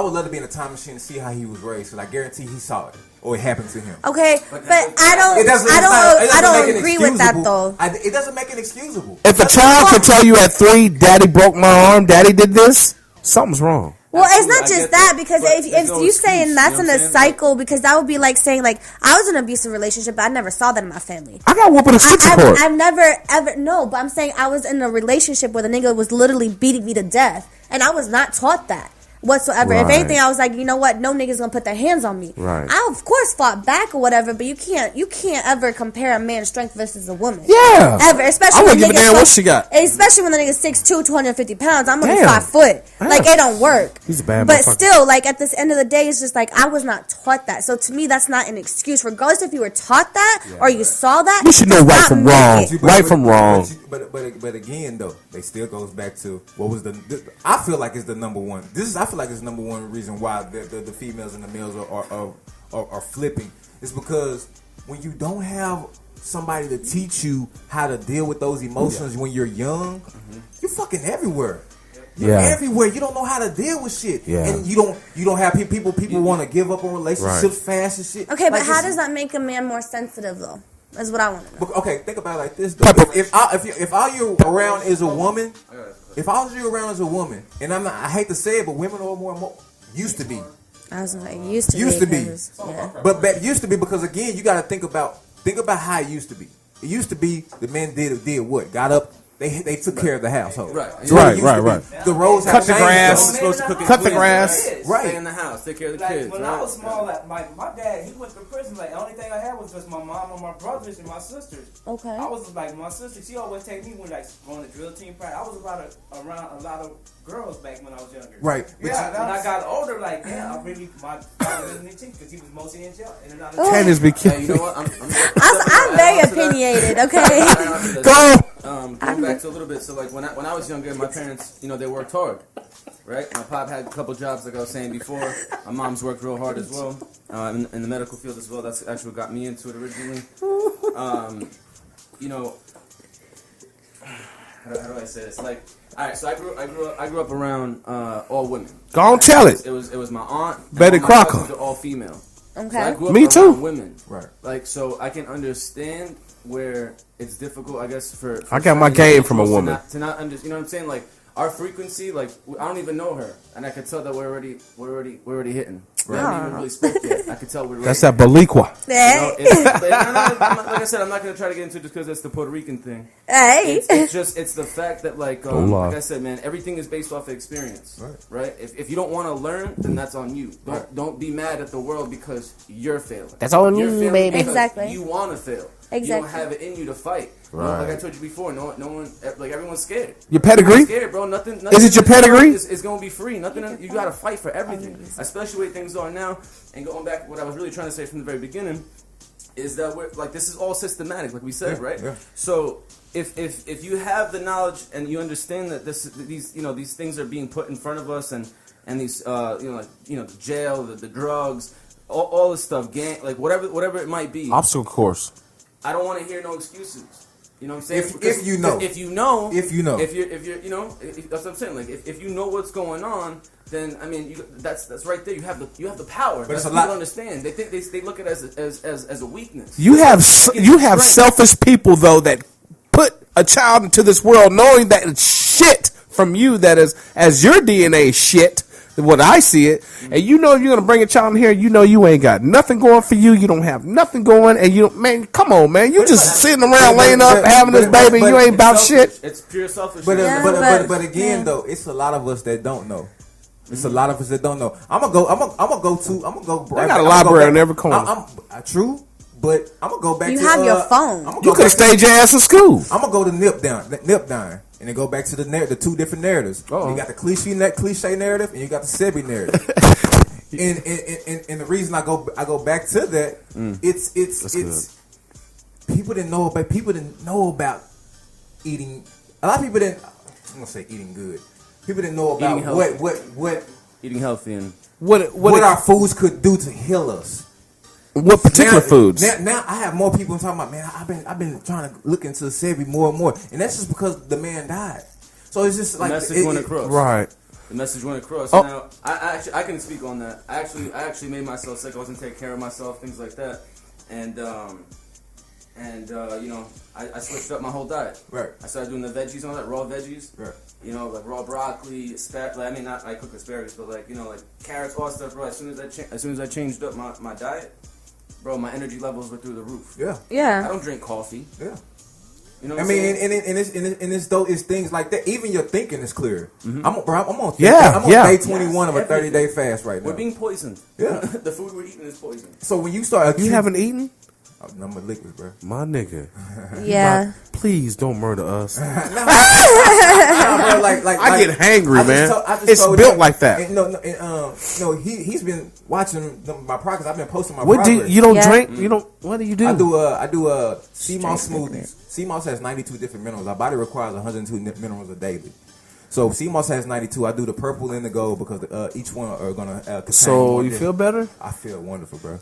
would love to be in a time machine to see how he was raised. Because I guarantee he saw it or it happened to him. Okay, but It I doesn't don't make it agree with that excusable. though. It doesn't make it excusable. If a child can tell you at 3, "Daddy broke my arm," "Daddy did this," something's wrong. Well, it's Absolutely, not I just get that that, because but if there's no you excuse, saying you that's know in what a I'm saying? cycle, because that would be like saying like I was in an abusive relationship, but I never saw that in my family. I got whooped with a 6-cord. I've never ever but I'm saying I was in a relationship where the nigga was literally beating me to death, and I was not taught that. whatsoever. Right. If anything, I was like, you know what? No niggas gonna put their hands on me. Right. I of course fought back or whatever, but you can't ever compare a man's strength versus a woman. Yeah. Ever, especially I when wouldn't give a damn what she got. Especially when the nigga's 6'2", 250 pounds. I'm gonna be Damn. 5 foot. Damn. Like it don't work. He's a bad But motherfucker. still, like at this end of the day, it's just like I was not taught that. So to me, that's not an excuse. Regardless if you were taught that or you saw that, You should know right not from make wrong. it. Right from wrong. But again though, they still goes back to what was I feel like it's the number one. I feel like it's the number one reason why the females and the males are flipping. It's because when you don't have somebody to teach you how to deal with those emotions when you're young, you're fucking everywhere. You're everywhere. You don't know how to deal with shit, and you don't have people want to give up on relationships fast and shit. Okay, but how does that make a man more sensitive though? That's what I want to know. Okay, think about it like this though. If all you around is a woman, and I hate to say it, but women are more used to be. I was like, used to be. Yeah. But used to be because again, you got to think about how it used to be. It used to be the men did what? Got up. They took care of the household. Right. Right. The roles Cut the have grass. changed. Cut the grass. Right. Stay in the house. Take care of the Like kids. when right? I was small, like my dad, he went to prison. Like the only thing I had was just my mom and my brothers and my sisters. Okay. I was like my sister. She always take me when like going to drill team practice. I was around a lot of girls back when I was younger. Right. Yeah. When I got older, like I really my father didn't teach because he was mostly in jail. And then Candy's be Hey, you killing. know what? I'm very opinionated. Okay. Go. Going back to a little bit, so like when I was younger, my parents, they worked hard, right? My pop had a couple jobs, like I was saying before. My mom's worked real hard as well, in the medical field as well. That's actually what got me into it originally. How do I say this? Like, all right, so I grew up around all women. Go on, tell it. It was my aunt. Betty and my Crocker. cousins are all female. Okay. So I grew up Me around too. Women, Right. Like, so I can understand where it's difficult, I guess, for I got my certain game from a individuals woman. to not understand. You know what I'm saying? Like our frequency, like I don't even know her, and I could tell that we're already hitting. We haven't even really spoke yet. I could tell we're. That's ready. that Balikwa. Hey. Like I said, I'm not gonna try to get into it just because it's the Puerto Rican thing. Hey. It's the fact that like I said, man, everything is based off of experience, right? If you don't want to learn, then that's on you. Don't be mad at the world because you're failing. That's on You're you, failing baby. because Exactly. You want to fail. Exactly. You don't have it in you to fight. Right. Like I told you before, no one, like everyone's scared. Your pedigree? Everyone's scared, bro. Nothing Is it your pedigree? Is gonna be free. Nothing. You gotta fight for everything, especially the way things are now. And going back, what I was really trying to say from the very beginning is that we're like this is all systematic, like we said, right? Yeah. So if you have the knowledge and you understand that these things are being put in front of us and these the jail, the drugs, all this stuff, gang, like whatever it might be. Obstacle course. I don't want to hear no excuses. You know what I'm saying? If you know, that's what I'm saying. Like if you know what's going on, then I mean that's right there. You have the power. But it's a people lot. Understand? They think they look at it as a weakness. You have selfish people though that put a child into this world knowing that it's shit from you that is as your DNA shit. What I see it, and you're gonna bring a child in here, you ain't got nothing going for you. You don't have nothing going, and man, come on, man, you just sitting around laying up having this baby, and you ain't about shit. It's pure selfishness. But again, though, it's a lot of us that don't know. It's a lot of us that don't know. I'm gonna go. They got a library on every corner. True, but I'm gonna go back. You have your phone. You could have stayed your ass in school. I'm gonna go to Nip Down. And then go back to the two different narratives. You got the cliche narrative, and you got the Sebi narrative. and the reason I go back to that, it's people didn't know about eating. A lot of people didn't. I'm gonna say eating good. People didn't know about what eating healthy and what our foods could do to heal us. What particular foods? Now I have more people talking about, man, I've been trying to look into Sebi more and more, and that's just because the man died. So it's just like the message went across. Right. The message went across. Oh. Now I can speak on that. I actually made myself sick. I wasn't taking care of myself, things like that, and I switched up my whole diet. Right. I started doing the veggies on that, raw veggies. Right. Like raw broccoli, I cook asparagus, but like carrots, all stuff, bro. As soon as I changed up my diet, bro, my energy levels were through the roof. Yeah. Yeah. I don't drink coffee. Yeah. You know I what mean, I'm saying? and it's things like that. Even your thinking is clear. Mm-hmm. I'm on Yeah, day 21 of a 30-day fast right now. We're being poisoned. Yeah. The food we're eating is poison. So when you start, You haven't eaten? I'm a liquid, bro. My nigga. Yeah. Please don't murder us. Nah, bro, I get hangry, man. It's told built him- like that. And, he's been watching my progress. I've been posting my What do progress. you don't Yeah. drink? You don't. What do you do? I do sea moss smoothies. Sea moss has 92 different minerals. Our body requires 102 minerals a daily. So sea moss has 92. I do the purple and the gold because each one are gonna contain. So more you different- feel better? I feel wonderful, bro.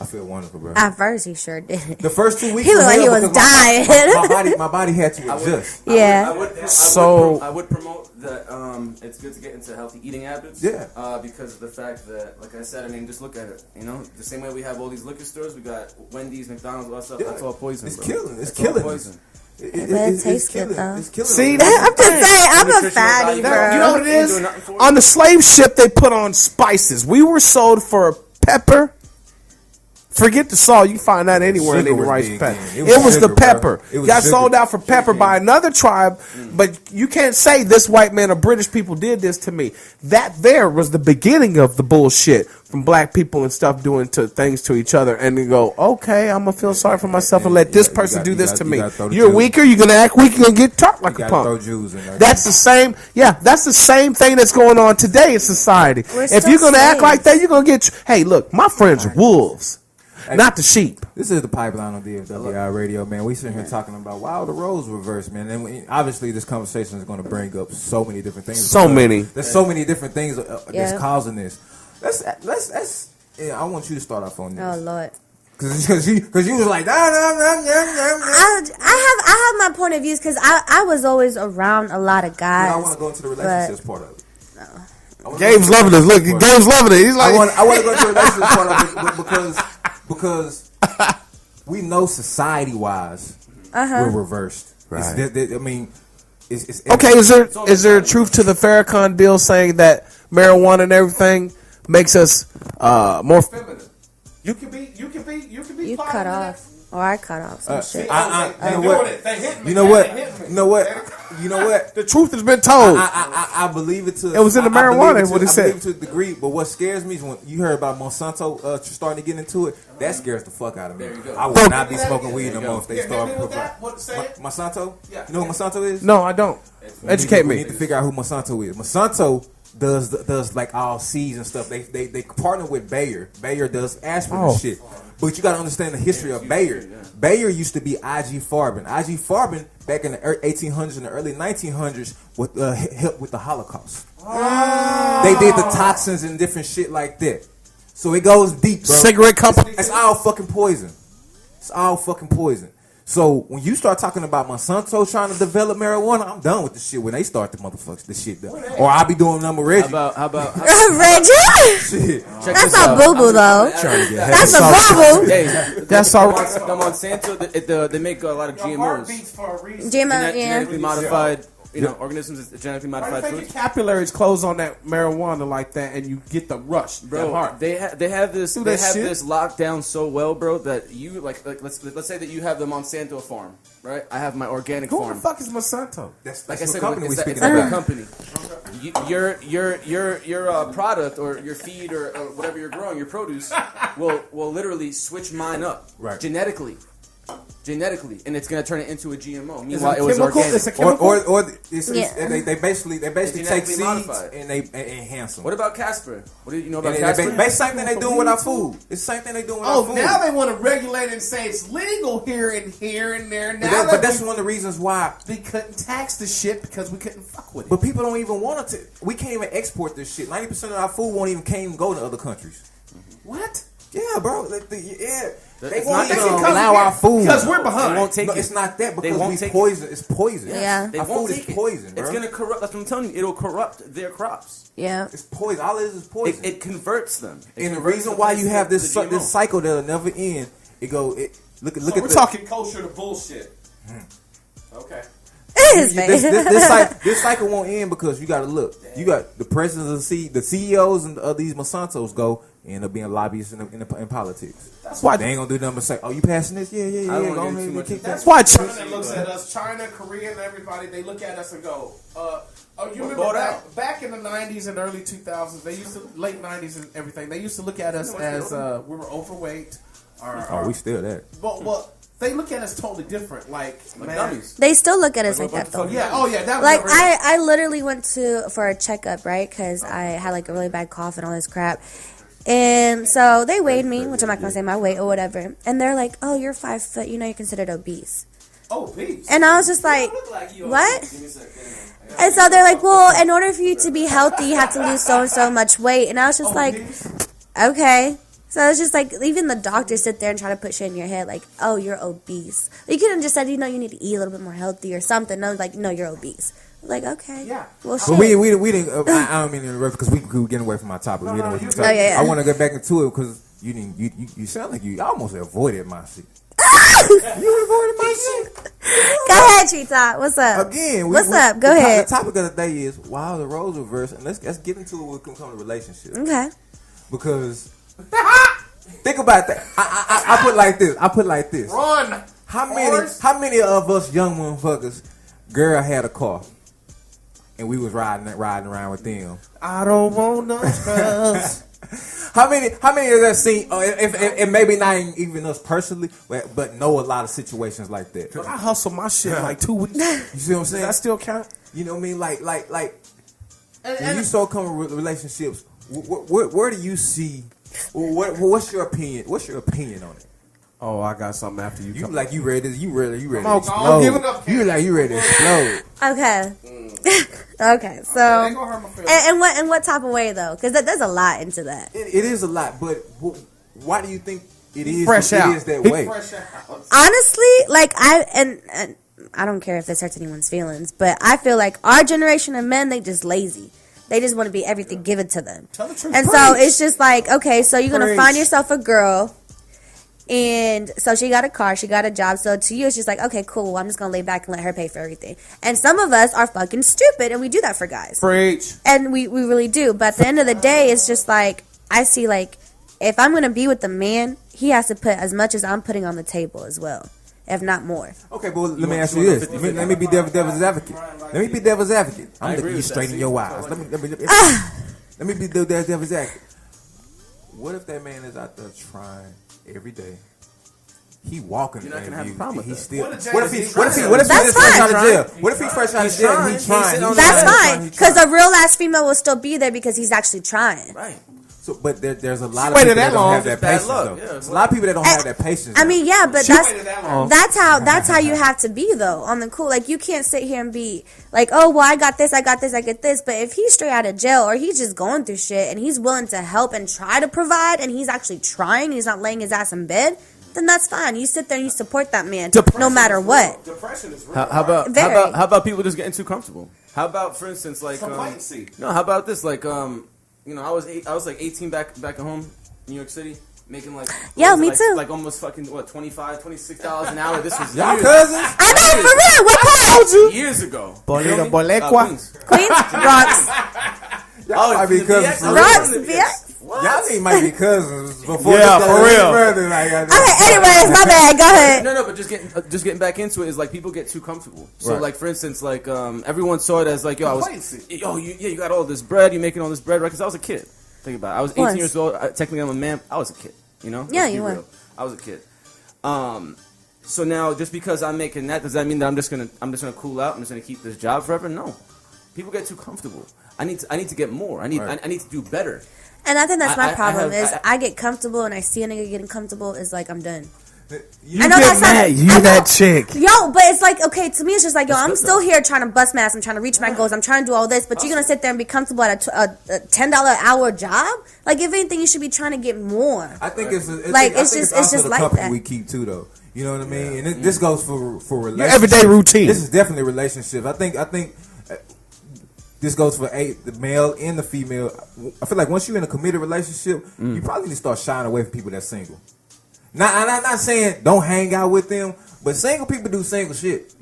I feel wonderful, bro. At first, he sure did. The first 2 weeks, He looked like he hell was because dying. my body had to adjust. Yeah. I would promote that it's good to get into healthy eating habits. Yeah. Because of the fact that, like I said, I mean, just look at it. You know, the same way we have all these liquor stores, we got Wendy's, McDonald's, all that stuff. Yeah. That's all poison. It's bro. killing. It's That's all killing. poison. It tastes good, though. It's killing. See, us. I'm just saying, I'm a Nutritional fatty, value. bro. You know what it Ain't is? doing nothing for it. On the slave ship, they put on spices. We were sold for pepper. Forget the salt. You can find that anywhere in Sugar any was rice big pack. then. It was sugar, the bro. pepper. It was Got sugar. sold out for pepper by another tribe, but you can't say this white man or British people did this to me. That there was the beginning of the bullshit from black people and stuff doing things to each other, and then go, okay, I'm gonna feel sorry for myself and let this person do this to me. You're weaker. You're gonna act weak. You're gonna get talked like a punk. Throw Jews in there. That's the same. Yeah, that's the same thing that's going on today in society. We're If still you're gonna act slaves. like that, you're gonna get. Hey, look, my friends are wolves, not the sheep. This is the pipeline on DFWI Radio, man. We sitting here talking about why the roles reversed, man. And obviously, this conversation is going to bring up so many different things. So many. There's so many different things that's Yeah. causing this. Let's. Yeah, I want you to start off on this. Oh, Lord. Because you was like, nah. I have my point of views because I was always around a lot of guys. I want to go into the relationships part of it. Gabe's loving this. Look, Gabe's loving it. He's like, I want to go into the relationships part of it because we know society-wise we're reversed. Right. I mean, it's okay, is there truth to the Farrakhan deal saying that marijuana and everything makes us more Feminine. You can be. You cut off. Or I cut off some shit. You know They what? doing it. They hit me. You know man. what? They hit me. You know what? The truth has been told. I believe it to. It was in the I believe marijuana, it to- what he I said. believe it to a degree, but what scares me is when you heard about Monsanto starting to get into it. That scares the fuck out of me. There you go. I would not be smoking weed no go. more if they Yeah, start. hit me with that. What to say? Monsanto? Yeah. You know what Monsanto is? No, I don't. Educate We me. need to figure out who Monsanto is. Monsanto does like all seeds and stuff. They partner with Bayer. Bayer does aspirin and shit. But you got to understand the history of Bayer. Bayer used to be IG Farben. IG Farben back in the 1800s and the early 1900s helped with the Holocaust. They did the toxins and different shit like that. So it goes deep, bro. Cigarette company. It's all fucking poison. It's all fucking poison. So when you start talking about Monsanto trying to develop marijuana, I'm done with the shit when they start the motherfuckers the shit done. Or I'll be doing number Reggie. How about Reggie? Shit. check That's this a out. boo boo though. That's a boo boo. Hey, That's all right. the Monsanto, they make a lot of Your heart GMOs. beats for a reason. Genetically modified, organisms, genetically Why do you modified think your foods. capillaries close on that marijuana like that, and you get the rush, that Bro, heart? they have this Do they that have shit? this locked down so well, bro, that you like let's say that you have the Monsanto farm, right? I have my organic Who farm. the fuck is Monsanto? That's Like I what said, company we it's speaking a big about. company. Your product or your feed or whatever you're growing, your produce, will literally switch mine up genetically, and it's gonna turn it into a GMO. Meanwhile, it was chemical? organic. It's a chemical? Or it's, Yeah. they basically take genetically seeds modified. and they enhance them. What about Casper? What do you know about And Casper? they same thing they doing with our food. It's the same thing they doing with our Oh, food. now they want to regulate and say it's legal here and there. Now but that's one of the reasons why. they couldn't tax the shit because we couldn't fuck with it. But people don't even want it to. We can't even export this shit. 90% of our food can't even go to other countries. What? Yeah, bro. They It's won't not even because allow our food. Because we're behind. They won't take No, it. it's not that They because won't we take poison. It's poison. Yeah. They Our won't food take is it. poison, bro. It's gonna corrupt. That's what I'm telling you. It'll corrupt their crops. Yeah. It's poison. All it is poison. It converts them. It And the converts reason the why place you have to this the GMO. this cycle that'll never end. Look So at we're the, talking kosher to bullshit. Okay. His face. this cycle won't end because you got to look. You got the presidents of the CEOs and of these Monsantos go end up being lobbyists in politics. That's why they ain't gonna do nothing but say, "Oh, you passing this? Yeah. I don't Go wanna ahead get too and kick That's that." why China looks at us. China, Korea, and everybody, they look at us and go, you remember back in the 90s and early 2000s, they used to, late 90s and everything, they used to look at us as we were overweight. We still that. Well, they look at us totally different. Like dummies. They still look at us like that, though. Yeah, that was like, I literally went for a checkup, right? Because I had, like, a really bad cough and all this crap. And so they weighed me, which I'm not going to say my weight or whatever. And they're like, oh, you're 5 foot. You're considered obese. Obese? And I was just like, what? And so they're like, well, in order for you to be healthy, you have to lose so and so much weight. And I was just like, okay. So it's just like, even the doctors sit there and try to put shit in your head, like, oh, you're obese. You could have just said, you need to eat a little bit more healthy or something. No, like, no, you're obese. Like, okay. Yeah. Well, but we didn't. I don't mean to interrupt because we getting away from my topic. I want to get back into it because you sound like you almost avoided my shit. You avoided my shit. Go ahead, Tree Top. What's up? Again, what's up? Go ahead. The topic of the day is why are the roles reversed, and let's get into it when it comes to relationships. Okay. Because think about that. I put like this. Run. How many of us young motherfuckers, girl had a car, and we was riding around with them? I don't want no scrubs. How many of us seen? If maybe not even us personally, but know a lot of situations like that. I hustle my shit in like 2 weeks. You see what I'm saying? Does that still count? You know what I mean? Like when you so come with relationships, where do you see? What's your opinion? What's your opinion on it? Oh, I got something after you. You ready? You ready to explode? Give it up. You ready to explode? Okay. Okay. So, and what type of way though? Because there's a lot into that. It is a lot, but why do you think it is? Fresh out. It is that way. Honestly, like and I don't care if this hurts anyone's feelings, but I feel like our generation of men, they just lazy. They just want to be everything given to them. Tell the truth. And so it's just like, okay, so you're going to find yourself a girl. And so she got a car, she got a job. So to you, it's just like, okay, cool. I'm just going to lay back and let her pay for everything. And some of us are fucking stupid, and we do that for guys. Preach. And we really do. But at the end of the day, it's just like, I see, like, if I'm going to be with a man, he has to put as much as I'm putting on the table as well, if not more. Okay, but let me ask you this. Let me be devil's advocate. Let me be devil's advocate. I'm looking you straight in your eyes. Let me be devil's advocate. What if that man is out there trying every day? He walking. You're not gonna have a problem with that. Still. What if he's fresh out of jail? What if he's fresh out of jail and he's trying? That's fine, because a real ass female will still be there because he's actually trying. Right. So, but there's a lot of people that don't have that patience. There's a lot of people that don't have that patience. I mean, yeah, but that's how you have to be though. On the cool, like you can't sit here and be like, oh well, I get this. But if he's straight out of jail or he's just going through shit and he's willing to help and try to provide and he's actually trying, and he's not laying his ass in bed, then that's fine. You sit there and you support that man no matter what. Depression is real. How about people just getting too comfortable? How about, for instance, like how about this, like I was like 18 back at home, New York City, making like me too. Like almost fucking $26 an hour. This was y'all cousins. I know, for real. What part? Years ago. Queens. Rocks. Y'all might be cousins. Rocks, BX. Y'all might be cousins before. Yeah, for real. Further, Okay, anyways, my bad. Go ahead. No, but just getting back into it is like people get too comfortable. So like for instance, like everyone saw it as like, you got all this bread, you making all this bread, right? Because I was a kid. Think about it. I was 18 years old. Technically, I'm a man. I was a kid. You know? Yeah, you were. I was a kid. So now, just because I'm making that, does that mean that I'm just gonna cool out? I'm just gonna keep this job forever? No. People get too comfortable. I need to get more. I need to do better. And I think that's my problem. I get comfortable and I see a nigga getting comfortable. Is like I'm done. You get mad. You that chick. Yo, but it's like, okay, to me it's just like, I'm still here trying to bust my ass. I'm trying to reach my goals. I'm trying to do all this. But you're going to sit there and be comfortable at a $10 an hour job? Like, if anything, you should be trying to get more. I think it's just the like company that. we keep too, though. You know what I mean? And this goes for relationships. Your everyday routine. This is definitely relationships. I think this goes for the male and the female. I feel like once you're in a committed relationship, you probably need to start shying away from people that's single. Now, I'm not saying don't hang out with them, but single people do single shit.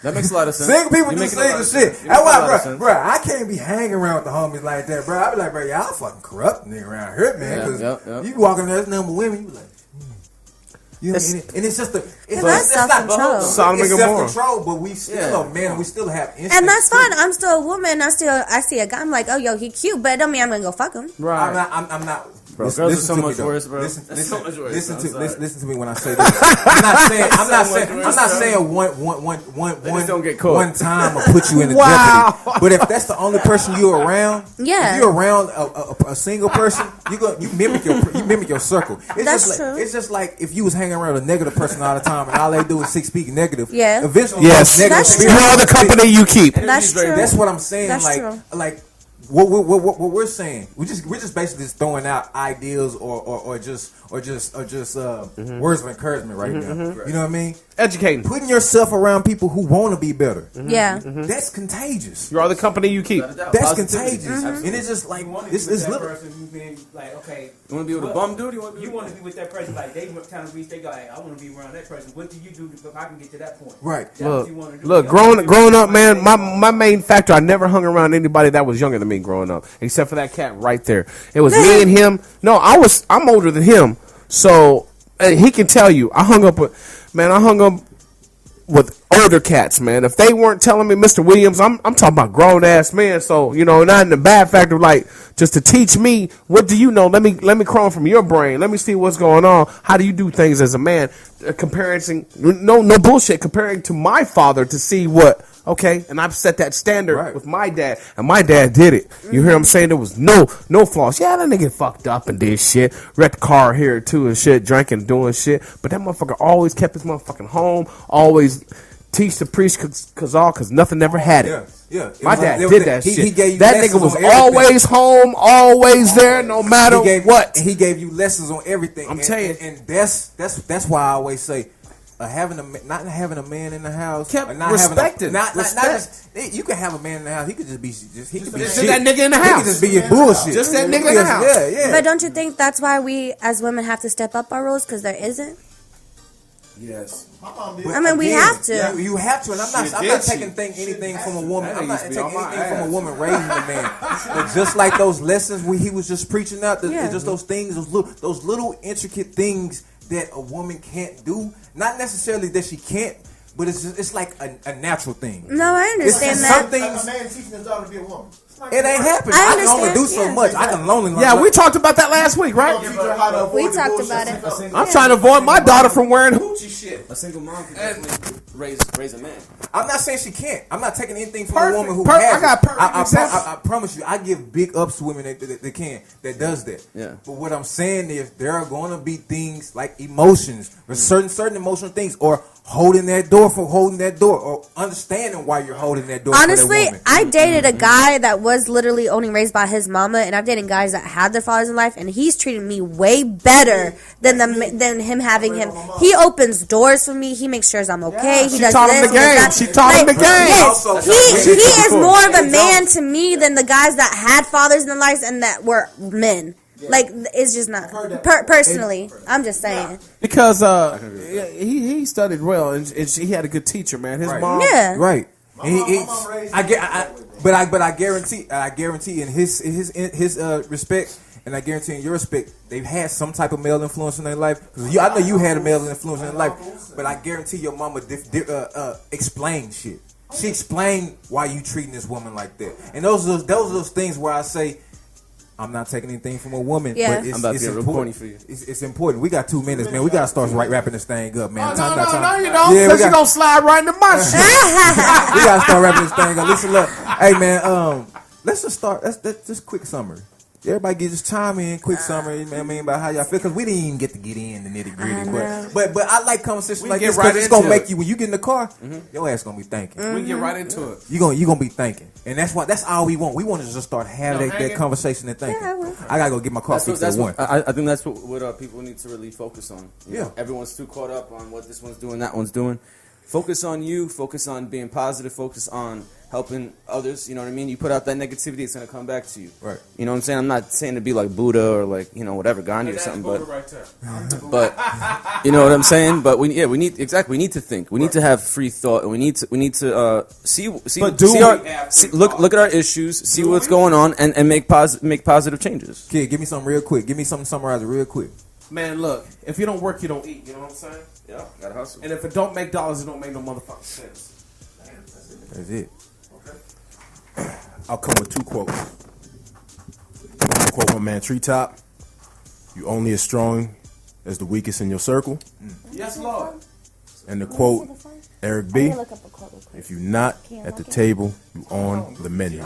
That makes a lot of sense. Single people You do making a lot single of shit. sense. You That's make a lot of why, sense. bro, I can't be hanging around with the homies like that, bro. I be like, bro, y'all fucking corrupt nigga around here, man. Because you walking there, there's number of women, you like, you know, and it's just that's self-control. It's self-control, but we still are men, and we still have instincts. And that's fine. I'm still a woman. I see a guy. I'm like, oh, yo, he cute, but it don't mean I'm gonna go fuck him. Right. I'm not. Bro, girls are so much worse, bro. Listen to me when I say this. I'm not saying one don't get caught. one time will put you in a jeopardy. But if that's the only person you're around, if you're around a single person, you mimic your circle. That's true. It's just like if you was hanging around a negative person all the time and all they do is speak negative. Yeah. Eventually, Yes. negative You are the company you keep. That's true. That's what I'm saying. That's true. Like what we're saying, we're just basically just throwing out ideals or just words of encouragement right now. You know what I mean? Educating. Putting yourself around people who want to be better. Yeah. That's contagious. You are the company you keep. That's contagious. And it's just like this is little. Person who's been like, okay, You want to be with a bum dude? You want to be with that person, like they kind of reach. They go, hey, I want to be around that person. What do you do if I can get to that point? Right. That's what you wanna do. Look, growing up, man, my main factor, I never hung around anybody that was younger than me growing up, except for that cat right there. It was me and him. No, I'm older than him, so he can tell you. I hung up with older cats, man. If they weren't telling me, Mr. Williams, I'm talking about grown ass men. So not in the bad factor, like just to teach me what do you know. Let me crawl from your brain. Let me see what's going on. How do you do things as a man? Comparing, no bullshit. Comparing to my father to see what. Okay, and I've set that standard with my dad, and my dad did it. You hear him saying there was no flaws. Yeah, that nigga fucked up and did shit. Wrecked the car here too and shit, drinking, doing shit. But that motherfucker always kept his motherfucking home. Always teach the priest cause nothing never had it. Yeah. My dad did that shit. He gave you that nigga was always home, always there, no matter what. He gave you lessons on everything. I'm telling you, and that's why I always say. Not having a man in the house, not respected. Not just, you can have a man in the house. He could just be that nigga in the house. He could just be your bullshit. Just that nigga in the house. Yeah. But don't you think that's why we as women have to step up our roles? Because there isn't. Yes. I mean, we have to. Yeah, you have to, and I'm not taking anything from a woman. I'm not taking anything from a woman raising a man. But just like those lessons he was just preaching out, just those things, those little intricate things that a woman can't do. Not necessarily that she can't, but it's like a natural thing. No, I understand that. Some things, a man teaching his daughter to be a woman. It ain't happening. I can only do so much. I can only learn. Yeah, we talked about that last week, right? We talked about it. I'm trying to avoid my daughter from wearing hoochie shit. A single mom can definitely raise a man. I'm not saying she can't. I'm not taking anything from a woman who I has got perfect examples. I promise you, I give big ups to women that does that. Yeah. But what I'm saying is there are going to be things like emotions, or certain emotional things, or holding that door, or understanding why you're holding that door. Honestly, for that woman. I dated a guy that was literally only raised by his mama, and I've dated guys that had their fathers in life, and he's treated me way better than him having him. He opens doors for me. He makes sure I'm okay. He does taught him this. the game. She taught him the game. Yes, he is more of a man to me than the guys that had fathers in their lives and that were men. Like, it's just not personally. I'm just saying because he studied well and he had a good teacher, man. His mom, right? But I guarantee in his respect, and I guarantee in your respect, they've had some type of male influence in their life. Because I know you had a male influence in your life, but I guarantee your mama explained shit. She explained why you treating this woman like that, and those are those things where I say, I'm not taking anything from a woman, but I'm about to get real corny for you. It's important. We got 2 minutes, man. We got to start wrapping this thing up, man. No, you don't. Because you're going to slide right into my shit. We got to start wrapping this thing up. Listen, look. Hey, man, let's just start. That's just quick summary. Everybody just chime in, quick summary, you know what I mean, about how y'all feel, because we didn't even get in the nitty gritty. But I like conversations like this because it's gonna make you, when you get in the car, your ass gonna be thinking. We can get right into it. You gonna be thinking, and that's all we want. We want to just start having that conversation and thinking. I gotta go get my car fixed at 1. I think that's what people need to really focus on. You know, everyone's too caught up on what this one's doing, that one's doing. Focus on you. Focus on being positive. Focus on helping others. You know what I mean? You put out that negativity, it's gonna come back to you. Right. You know what I'm saying? I'm not saying to be like Buddha or like whatever Gandhi or something, but right there. but you know what I'm saying? But we need to think. We need to have free thought, and we need to look at our issues, see what's going on, and make positive changes. Kid, give me something real quick. Give me something to summarize it real quick. Man, look, if you don't work, you don't eat. You know what I'm saying? Yeah, gotta hustle. And if it don't make dollars, it don't make no motherfucking sense. That's it. Okay. I'll come with 2 quotes. I'll quote my man Treetop. You only as strong as the weakest in your circle. Yes, Lord. And the quote, Eric B. If you're not at the table, you on the menu.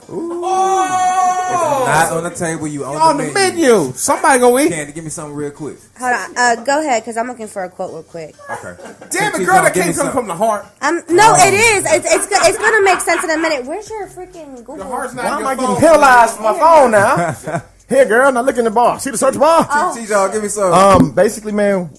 Not on the table, you on the menu. Somebody gonna eat. Candy, give me something real quick. Hold on. Go ahead, because I'm looking for a quote real quick. Okay. Damn it, girl, that can't come from the heart. No, it is. It's going to make sense in a minute. Where's your freaking Google? Your heart's not Why your am I phone. getting penalized for my phone now? Here, girl, now look in the bar. See the search bar? Y'all, give me some. Basically, man,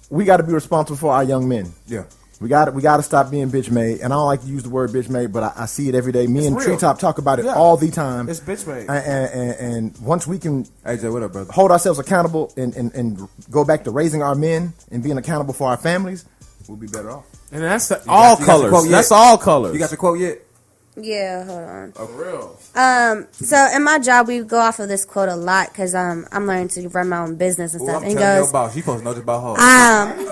we got to be responsible for our young men. Yeah. We got to stop being bitch made, and I don't like to use the word bitch made, but I see it every day. Me and real. Treetop talk about it all the time. It's bitch made. And once we can AJ, what up, brother? hold ourselves accountable and go back to raising our men and being accountable for our families, we'll be better off. And that's all colors. That's all colors. You got your quote yet? Yeah, hold on. For real. So in my job, we go off of this quote a lot because I'm learning to run my own business and Ooh, stuff. I'm And telling goes, your boss. You supposed to know this about her.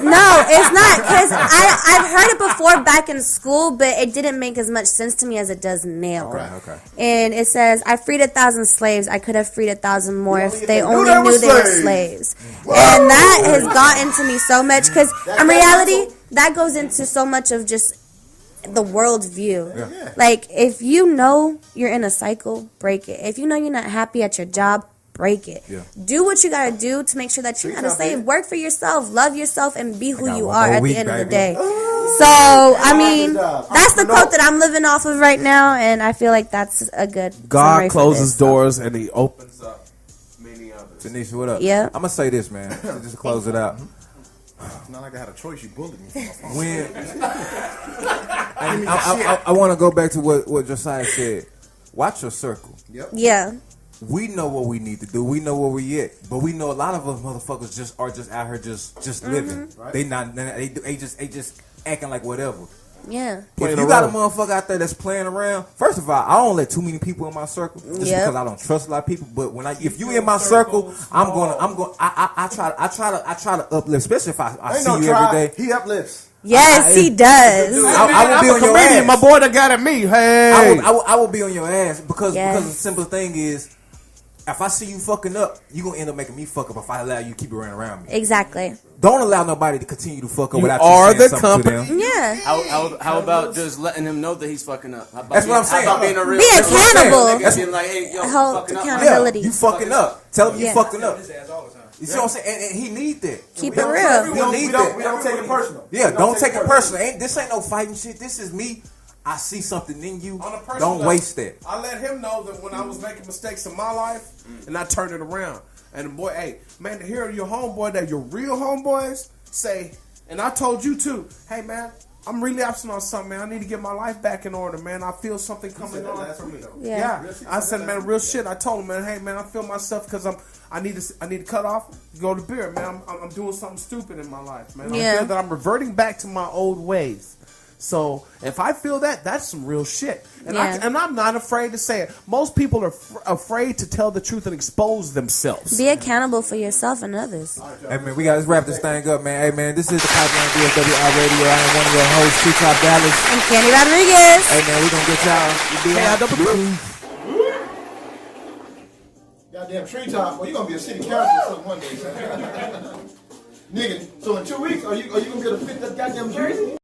no, it's not because I've heard it before back in school, but it didn't make as much sense to me as it does now. Okay. And it says, "I freed 1,000 slaves. I could have freed 1,000 more if they only they knew were they were slaves." And that has gotten to me so much because in reality, that goes into so much of just the world view. Yeah. Like, if you know you're in a cycle, break it. If you know you're not happy at your job, break it. Yeah. Do what you gotta do to make sure that you're not a slave. Work for yourself, love yourself, and be who you are at the end of the day. So, I mean, that's the quote that I'm living off of right now, and I feel like that's a good God summary for closes this. doors and He opens. Up many others. Tanisha, what up? Yeah. I'm going to say this, man. Just to close it out. It's not like I had a choice. You bullied me. When I want to go back to what Josiah said. Watch your circle. Yeah. We know what we need to do. We know where we at, but we know a lot of us motherfuckers just are just out here just living. Right? They just acting like whatever. Yeah. If you got a motherfucker out there that's playing around, first of all, I don't let too many people in my circle just because I don't trust a lot of people. But if you in my circle, I try to uplift, especially if I see you every day. He uplifts. Yes, he does. I will be on your ass. My boy that got at me. Hey, I will be on your ass because the simple thing is, if I see you fucking up, you gonna end up making me fuck up if I allow you to keep running around me. Exactly. Don't allow nobody to continue to fuck up without are you saying the something company. to them. Yeah. How about just letting him know that he's fucking up? That's what I'm saying. How about being a real Be accountable. Nigga being like, hey, yo, Hold fucking up. accountability. Yeah, you fucking up. Tell him you fucking up. His ass all the time. You see what I'm saying? And he need that. Keep it real. We don't take it personal. Yeah, don't take it personal. This ain't no fighting shit. This is me. I see something in you. On a personal Don't level, waste that. I let him know that when I was making mistakes in my life, and I turned it around. And the boy, hey, man, to hear your homeboy, that your real homeboys say, and I told you too, hey, man, I'm really absent on something, man. I need to get my life back in order, man. I feel something coming on for me. Yeah. I said, man, real shit. I told him, man, hey, man, I feel myself because I need to cut off, go to beer, man. I'm doing something stupid in my life, man. I feel that I'm reverting back to my old ways. So if I feel that, that's some real shit. And I'm not afraid to say it. Most people are afraid to tell the truth and expose themselves. Be accountable for yourself and others. Hey, man, we got to wrap this thing up, man. Hey, man, this is the Pipeline DSWI Radio. I am one of your hosts, Treetop Dallas. And Candy Rodriguezz. Hey, man, we're going to get y'all. Goddamn Treetop. Well, you're going to be a city council one day. Nigga, so in 2 weeks, are you going to be able to fit that goddamn jersey?